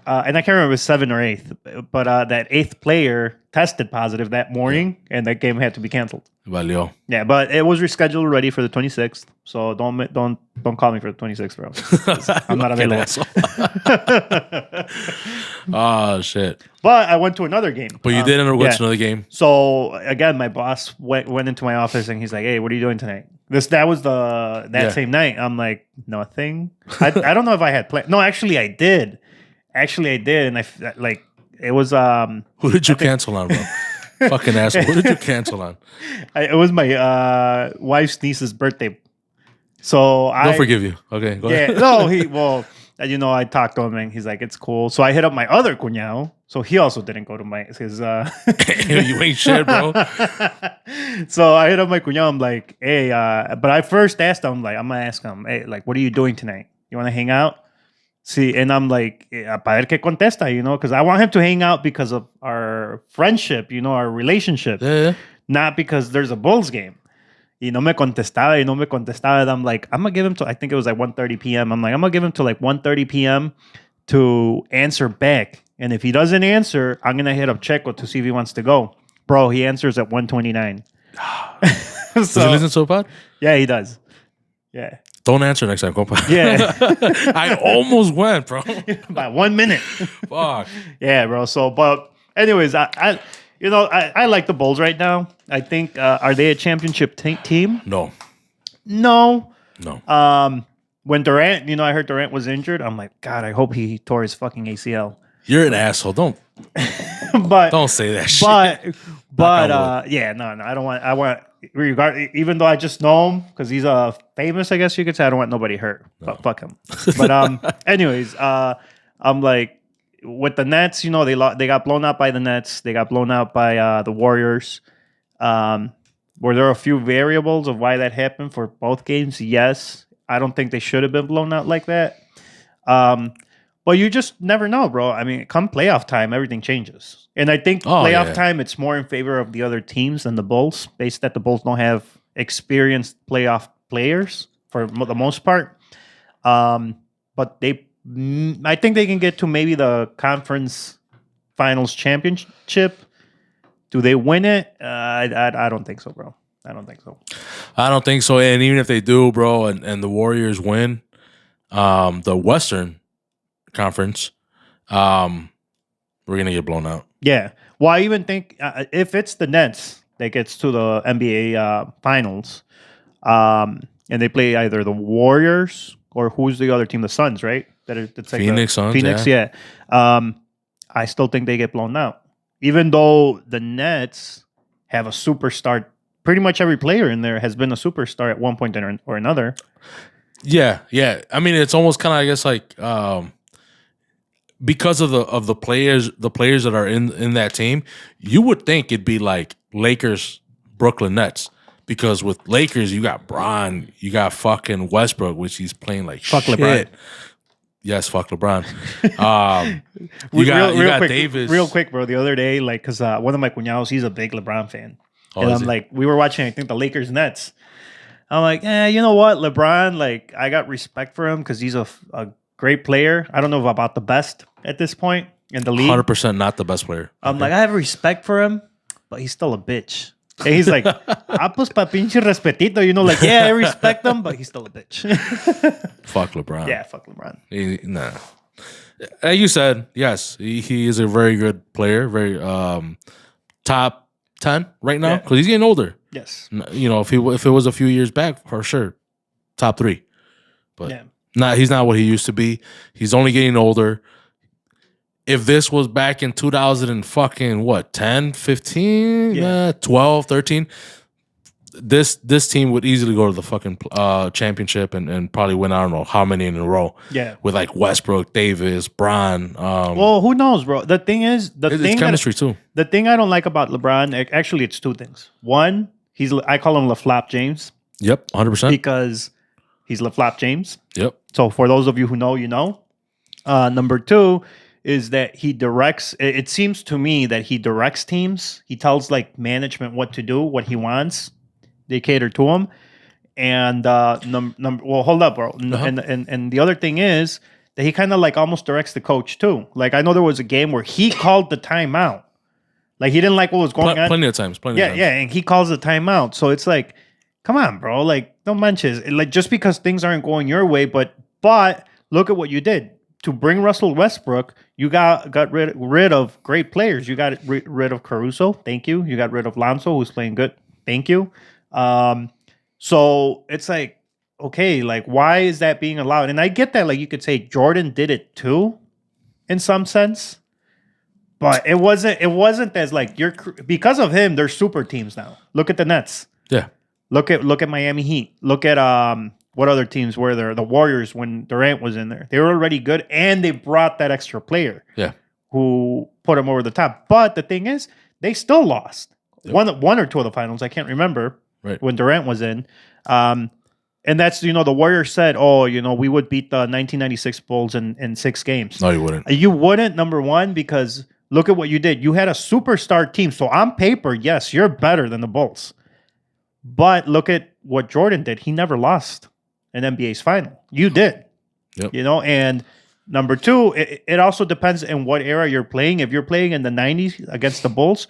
S2: and I can't remember if it was 7th or 8th, but that 8th player tested positive that morning, and that game had to be canceled.
S1: Valió.
S2: Yeah, but it was rescheduled already for the 26th. So don't call me for the 26th, bro. I'm not available.
S1: Oh shit!
S2: But I went to another game.
S1: But you did end up going to another game.
S2: So again, my boss went into my office and he's like, "Hey, what are you doing tonight?" That was that same night. I'm like, nothing. I don't know if I had planned. No, actually, I did. And it was
S1: Who did you cancel on, bro? Fucking asshole. Who did you cancel on?
S2: It was my wife's niece's birthday. So
S1: They'll forgive you. Okay, go ahead.
S2: No, I talked to him and he's like, it's cool. So I hit up my other cuñado. So he also didn't go to his.
S1: You ain't shit, bro.
S2: So I hit up my cuñado. I'm like, hey, but I first asked him, like, I'm gonna ask him, hey, like, what are you doing tonight? You want to hang out? See, and I'm like, para ver qué contesta, because I want him to hang out because of our friendship, our relationship, not because there's a Bulls game. Y no me contestaba. And I'm like, I'm going to give him I think it was like 1:30 p.m. I'm like, I'm going to give him to like 1:30 p.m. to answer back. And if he doesn't answer, I'm going to hit up Checo to see if he wants to go. Bro, he answers at 1:29.
S1: Does he listen to a pod?
S2: Yeah, he does. Yeah.
S1: Don't answer next time, compa.
S2: Yeah.
S1: I almost went, bro.
S2: By 1 minute.
S1: Fuck.
S2: Yeah, bro. So, but anyways, I like the Bulls right now. I think, are they a championship team?
S1: No.
S2: When Durant, I heard Durant was injured. I'm like, God, I hope he tore his fucking ACL.
S1: You're an asshole. Don't say that shit.
S2: But yeah, no, I don't want. I want even though I just know him because he's famous, I guess you could say. I don't want nobody hurt. No. Fuck him. But anyways, I'm like with the Nets. They got blown out by the Nets. They got blown out by the Warriors. Were there a few variables of why that happened for both games? Yes. I don't think they should have been blown out like that. But you just never know, bro. I mean, come playoff time, everything changes. And I think playoff time, it's more in favor of the other teams than the Bulls, based that the Bulls don't have experienced playoff players for the most part. But I think they can get to maybe the conference finals championship. Do they win it? I don't think so, bro. I don't think so.
S1: And even if they do, bro, and the Warriors win the Western Conference, we're going to get blown out.
S2: Yeah. Well, I even think if it's the Nets that gets to the NBA finals, and they play either the Warriors or who's the other team? The Suns, right? It's like
S1: Phoenix Suns.
S2: Phoenix, yeah. I still think they get blown out. Even though the Nets have a superstar, pretty much every player in there has been a superstar at one point or another.
S1: Yeah. I mean, it's almost kind of, I guess, like because of the players that are in that team, you would think it'd be like Lakers, Brooklyn Nets. Because with Lakers, you got Bron, you got fucking Westbrook, which he's playing like
S2: Fuck
S1: shit.
S2: LeBron.
S1: Yes, fuck LeBron. You got
S2: quick,
S1: Davis.
S2: Real quick, bro. The other day, like, because one of my cuñados, he's a big LeBron fan.
S1: Oh,
S2: And
S1: is
S2: I'm
S1: he?
S2: like, we were watching, I think, the Lakers Nets. I'm like, you know what? LeBron, like, I got respect for him because he's a great player. I don't know about the best at this point in the league.
S1: 100% not the best player.
S2: I'm like, I have respect for him, but he's still a bitch. And he's like, pues pa pinche respetito, you know, like, yeah, I respect him, but he's still a bitch.
S1: Fuck LeBron.
S2: Yeah, fuck LeBron.
S1: Nah. As you said, yes, he is a very good player, very top 10 right now because he's getting older.
S2: Yes.
S1: You know, if it was a few years back, for sure, top 3. But he's not what he used to be. He's only getting older. If this was back in 2000 and fucking what, 10, 15, 12, 13, this team would easily go to the fucking championship and probably win, I don't know how many in a row.
S2: Yeah.
S1: With like Westbrook, Davis, Bron.
S2: Well, who knows, bro? The thing is,
S1: it's chemistry too.
S2: The thing I don't like about LeBron, actually, it's 2 things. One, I call him LaFlop James.
S1: Yep, 100%.
S2: Because he's LaFlop James.
S1: Yep.
S2: So for those of you who know, you know. Number 2 is that he directs. It seems to me that he directs teams. He tells like management what to do, what he wants. They cater to him. And well, hold up, bro. And the other thing is that he kind of like almost directs the coach too. Like I know there was a game where he called the timeout. Like he didn't like what was going on.
S1: Plenty of times.
S2: Yeah, and he calls the timeout. So it's like, come on, bro. Like don't mention it. Like just because things aren't going your way, but look at what you did. To bring Russell Westbrook, you got rid of great players. You got rid of Caruso. Thank you. You got rid of Lonzo, who's playing good. Thank you. So it's like, okay, like why is that being allowed? And I get that, like you could say Jordan did it too, in some sense, but it wasn't as like because of him. They're super teams now. Look at the Nets.
S1: Yeah.
S2: Look at Miami Heat. Look at what other teams were there? The Warriors when Durant was in there. They were already good, and they brought that extra player.
S1: Yeah.
S2: Who put them over the top. But the thing is, they still lost. Yep. One or two of the finals. I can't remember.
S1: Right.
S2: When Durant was in. And that's, the Warriors said, we would beat the 1996 Bulls in 6 games.
S1: No, you wouldn't.
S2: You wouldn't, number one, because look at what you did. You had a superstar team. So on paper, yes, you're better than the Bulls. But look at what Jordan did. He never lost an NBA's final. You did.
S1: Yep.
S2: And number 2, it also depends in what era you're playing. If you're playing in the 90s against the Bulls,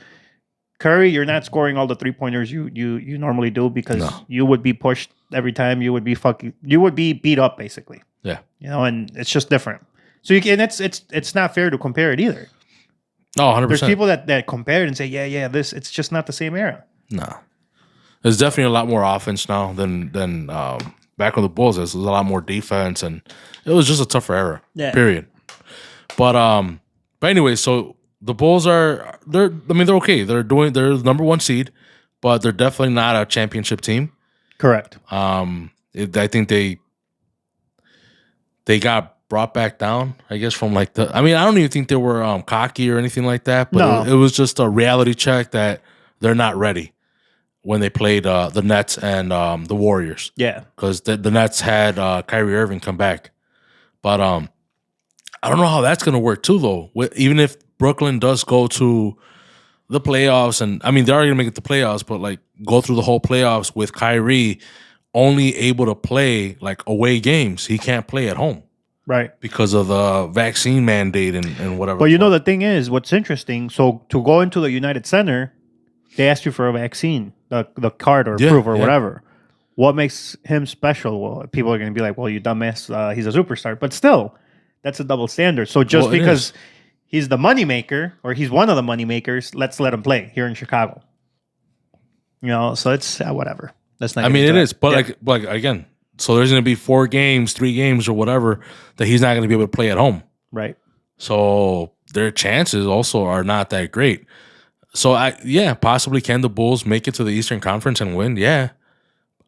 S2: Curry, you're not scoring all the 3-pointers you normally do because you would be pushed every time. You would be beat up basically.
S1: Yeah.
S2: And it's just different. So it's not fair to compare it either.
S1: No, 100%.
S2: There's people that compare it and say, it's just not the same era.
S1: No. There's definitely a lot more offense now than back with the Bulls. There's a lot more defense, and it was just a tougher era.
S2: Yeah.
S1: Period. But anyway, so the Bulls they're okay. They're the number 1 seed, but they're definitely not a championship team.
S2: Correct.
S1: I think they got brought back down, I guess, from like I don't even think they were cocky or anything like that, but it was just a reality check that they're not ready when they played the Nets and the Warriors.
S2: Yeah.
S1: Because the Nets had Kyrie Irving come back. But I don't know how that's going to work too, though. Even if Brooklyn does go to the playoffs, and they're already going to make it to playoffs, but like go through the whole playoffs with Kyrie only able to play like away games. He can't play at home.
S2: Right.
S1: Because of the vaccine mandate and whatever.
S2: But the thing is, what's interesting, so to go into the United Center, they asked you for a vaccine, the card or proof or whatever. What makes him special? Well, people are going to be like, well, you dumbass, he's a superstar. But still, that's a double standard. So just because he's the moneymaker or he's one of the moneymakers, let's let him play here in Chicago. So it's whatever. That's not.
S1: It is. But like again, so there's going to be 4 games, 3 games or whatever that he's not going to be able to play at home.
S2: Right.
S1: So their chances also are not that great. So possibly can the Bulls make it to the Eastern Conference and win? Yeah.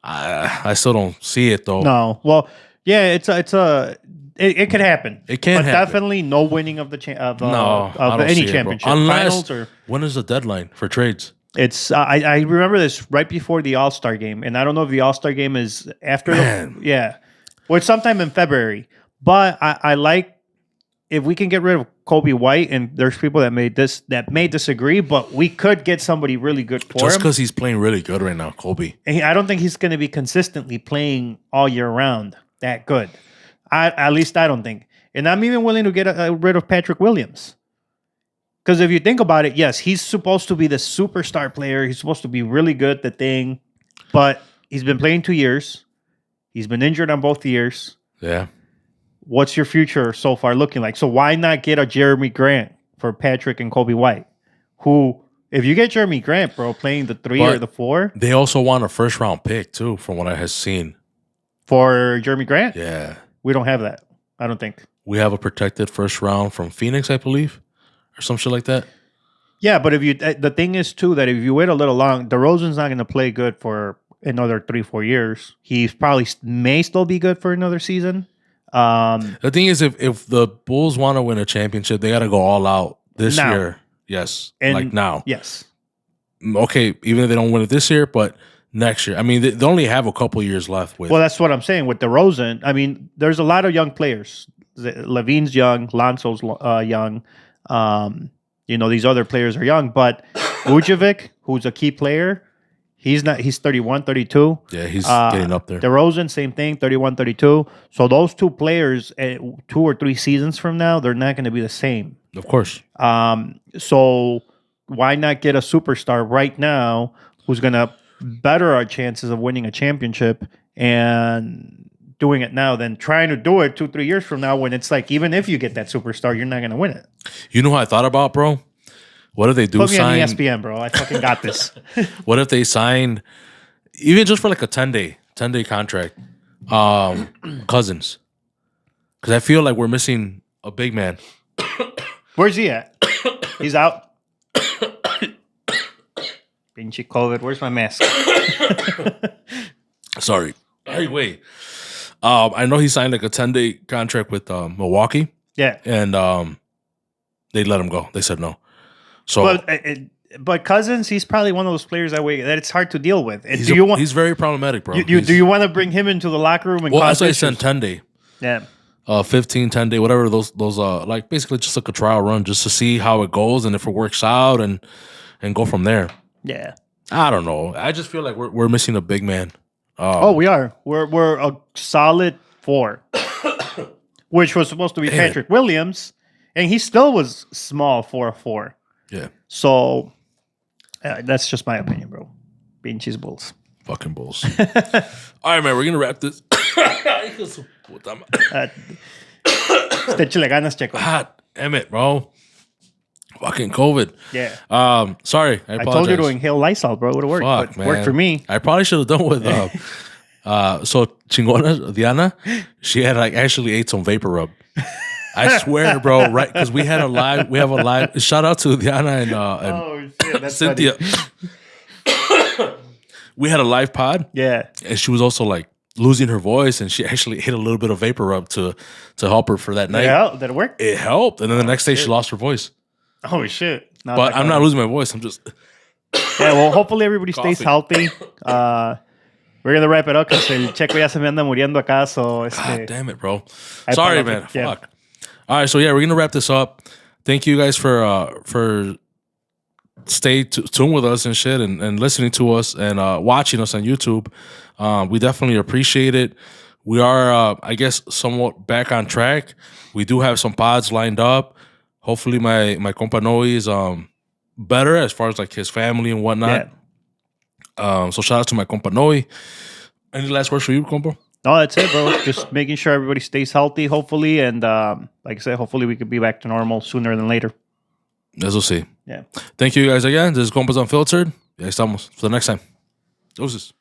S1: I still don't see it though.
S2: No. Well, yeah, it's a It could happen.
S1: It can
S2: but
S1: happen.
S2: definitely no winning of the
S1: I don't
S2: any
S1: see it, bro.
S2: championship.
S1: Unless,
S2: Finals or
S1: when is the deadline for trades?
S2: it's I remember this right before the All-Star game, and I don't know if the All-Star game is after or it's sometime in February. But I like if we can get rid of Kobe White, and there's people that may disagree, but we could get somebody really good for
S1: Just
S2: him.
S1: because he's playing really good right now, Kobe.
S2: And I don't think he's going to be consistently playing all year round that good. At least I don't think. And I'm even willing to get rid of Patrick Williams. Because if you think about it, yes, he's supposed to be the superstar player. He's supposed to be really good at the thing. But he's been playing 2 years. He's been injured on both years.
S1: Yeah.
S2: What's your future so far looking like? So why not get a Jeremy Grant for Patrick and Kobe White? Who, if you get Jeremy Grant, bro, playing the 3 or the 4.
S1: They also want a first-round pick, too, from what I have seen.
S2: For Jeremy Grant?
S1: Yeah.
S2: We don't have that. I don't think.
S1: We have a protected first round from Phoenix, I believe, or some shit like that.
S2: Yeah, but if you the thing is too that if you wait a little long, DeRozan's not going to play good for another 3-4 years. He probably may still be good for another season.
S1: The thing is, if the Bulls want to win a championship, they got to go all out this
S2: now.
S1: year. Yes,
S2: And
S1: like now.
S2: Yes.
S1: Okay, even if they don't win it this year, but next year. I mean, they only have a couple years left. With
S2: Well, that's what I'm saying with DeRozan. I mean, there's a lot of young players. Levine's young, Lonzo's young. These other players are young, but Vucevic, who's a key player, he's not. He's 31, 32.
S1: Yeah, he's getting up there.
S2: DeRozan, same thing, 31, 32. So those two players, 2 or 3 seasons from now, they're not going to be the same.
S1: Of course.
S2: So why not get a superstar right now who's going to better our chances of winning a championship and doing it now than trying to do it 2-3 years from now when it's like even if you get that superstar, you're not going to win it.
S1: You know what I thought about, bro? What if they do
S2: Put me
S1: sign
S2: on ESPN, bro. I fucking got this.
S1: What if they signed even just for like a 10-day contract, Cousins? Because I feel like we're missing a big man.
S2: Where's he at? He's out. Pinchy COVID. Where's my mask?
S1: Sorry. Hey, wait. I know he signed like a 10-day contract with Milwaukee.
S2: Yeah.
S1: And they let him go. They said no. So,
S2: but Cousins, he's probably one of those players that it's hard to deal with.
S1: He's very problematic, bro.
S2: Do you want to bring him into the locker room and
S1: that's why I said 10-day.
S2: Yeah.
S1: 15, 10-day, whatever those like basically just like a trial run just to see how it goes and if it works out and go from there.
S2: Yeah.
S1: I don't know. I just feel like we're missing a big man.
S2: We are. We're a solid 4, which was supposed to be Patrick Williams, and he still was small for a 4.
S1: Yeah.
S2: So that's just my opinion, bro. Pinches Bulls.
S1: Fucking Bulls. All right, man. We're gonna wrap this.
S2: Échale ganas, Checo.
S1: God damn it, bro. Fucking COVID.
S2: Yeah.
S1: Sorry. I apologize.
S2: I told you to inhale Lysol, bro. It would have worked.
S1: Fuck,
S2: but
S1: man.
S2: worked for me.
S1: I probably should have done with so Chingona Diana, she had like actually ate some vapor rub. I swear, bro, right? Because we have a live shout out to Diana and
S2: Oh shit, that's
S1: Cynthia. We had a live pod.
S2: Yeah.
S1: And she was also like losing her voice, and she actually hit a little bit of vapor rub to help her for that night.
S2: Yeah, did it work?
S1: It helped. And then the next day she lost her voice.
S2: Oh shit.
S1: But I'm not losing my voice. I'm just
S2: Yeah, well, hopefully everybody stays
S1: Coughing.
S2: healthy. We're gonna wrap it up because el Checo ya se me anda muriendo acá. So
S1: God damn it, bro.
S2: I
S1: Sorry,
S2: apologize.
S1: man.
S2: Yeah.
S1: Fuck. All right, so yeah, we're gonna wrap this up. Thank you guys for stay tuned with us and shit and listening to us and watching us on YouTube. We definitely appreciate it. We are, I guess, somewhat back on track. We do have some pods lined up. Hopefully, my compa Noe is better as far as like his family and whatnot. Yeah. So shout out to my compa Noe. Any last words for you, compa?
S2: No, that's it, bro. Just making sure everybody stays healthy, hopefully, and like I said, hopefully we could be back to normal sooner than later.
S1: Eso sí.
S2: Yeah.
S1: Thank you guys again. This is Compas Unfiltered. Ya estamos. For the next time. Deuces.